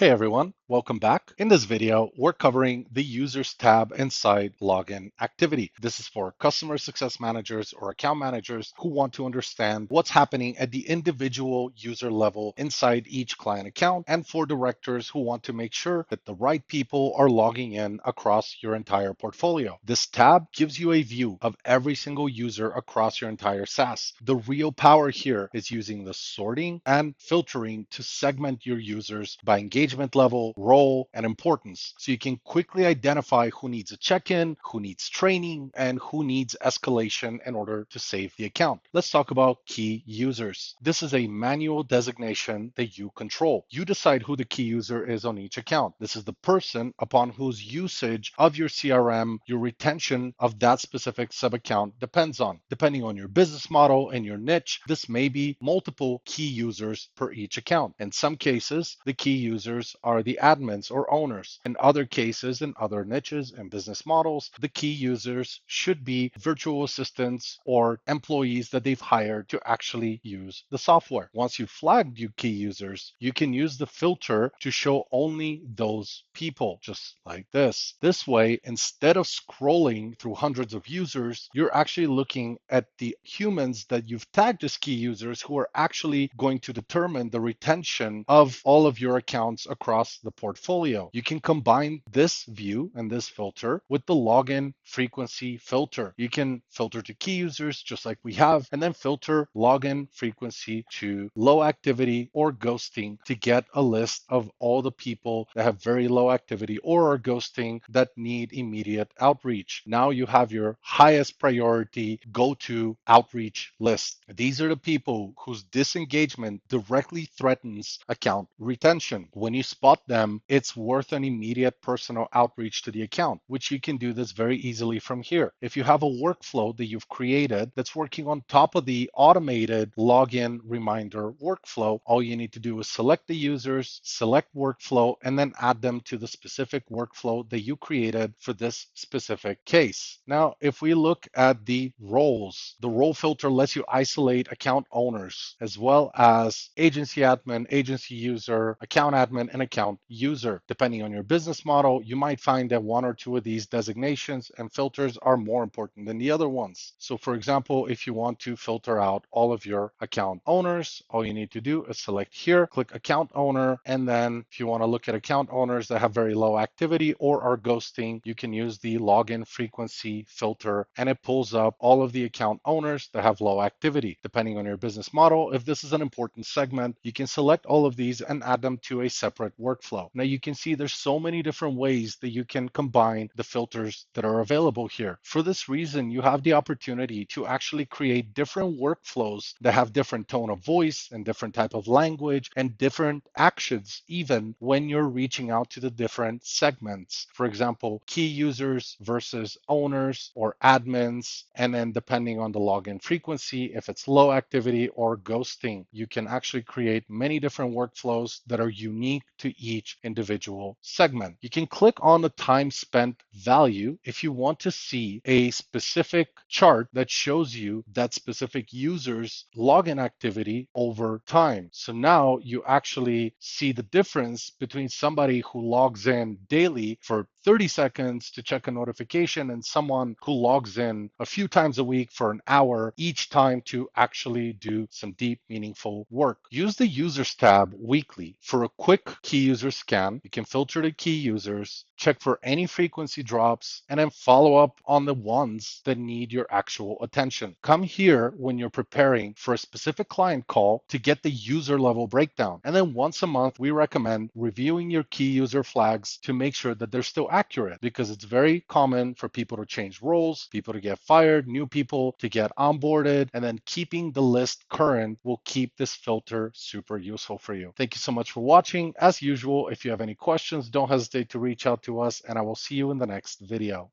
Hey everyone, welcome back. In this video, we're covering the Users tab inside Login Activity. This is for customer success managers or account managers who want to understand what's happening at the individual user level inside each client account, and for directors who want to make sure that the right people are logging in across your entire portfolio. This tab gives you a view of every single user across your entire SaaS. The real power here is using the sorting and filtering to segment your users by engagement level, role, and importance. So you can quickly identify who needs a check-in, who needs training, and who needs escalation in order to save the account. Let's talk about key users. This is a manual designation that you control. You decide who the key user is on each account. This is the person upon whose usage of your CRM, your retention of that specific sub-account depends on. Depending on your business model and your niche, this may be multiple key users per each account. In some cases, the key users are the admins or owners. In other cases, in other niches and business models, the key users should be virtual assistants or employees that they've hired to actually use the software. Once you've flagged your key users, you can use the filter to show only those people, just like this. This way, instead of scrolling through hundreds of users, you're actually looking at the humans that you've tagged as key users who are actually going to determine the retention of all of your accounts across the portfolio. You can combine this view and this filter with the login frequency filter. You can filter to key users just like we have, and then filter login frequency to low activity or ghosting to get a list of all the people that have very low activity or are ghosting that need immediate outreach. Now you have your highest priority go-to outreach list. These are the people whose disengagement directly threatens account retention. When you spot them, it's worth an immediate personal outreach to the account, which you can do this very easily from here. If you have a workflow that you've created that's working on top of the automated login reminder workflow, all you need to do is select the users, select workflow, and then add them to the specific workflow that you created for this specific case. Now, if we look at the roles, the role filter lets you isolate account owners as well as agency admin, agency user, account admin, and account user. Depending on your business model, you might find that one or two of these designations and filters are more important than the other ones. So for example, if you want to filter out all of your account owners, all you need to do is select here, click account owner, and then if you want to look at account owners that have very low activity or are ghosting, you can use the login frequency filter, and it pulls up all of the account owners that have low activity. Depending on your business model, if this is an important segment, you can select all of these and add them to a separate workflow. Now you can see there's so many different ways that you can combine the filters that are available here. For this reason, you have the opportunity to actually create different workflows that have different tone of voice and different type of language and different actions even when you're reaching out to the different segments. For example, key users versus owners or admins, and then depending on the login frequency, if it's low activity or ghosting, you can actually create many different workflows that are unique to each individual segment. You can click on the time spent value if you want to see a specific chart that shows you that specific user's login activity over time. So now you actually see the difference between somebody who logs in daily for 30 seconds to check a notification and someone who logs in a few times a week for an hour each time to actually do some deep, meaningful work. Use the Users tab weekly for a quick key user scan. You can filter the key users, check for any frequency drops, and then follow up on the ones that need your actual attention. Come here when you're preparing for a specific client call to get the user level breakdown. And then once a month, we recommend reviewing your key user flags to make sure that they're still accurate, because it's very common for people to change roles, people to get fired, new people to get onboarded, and then keeping the list current will keep this filter super useful for you. Thank you so much for watching. As usual, if you have any questions, don't hesitate to reach out to us, and I will see you in the next video.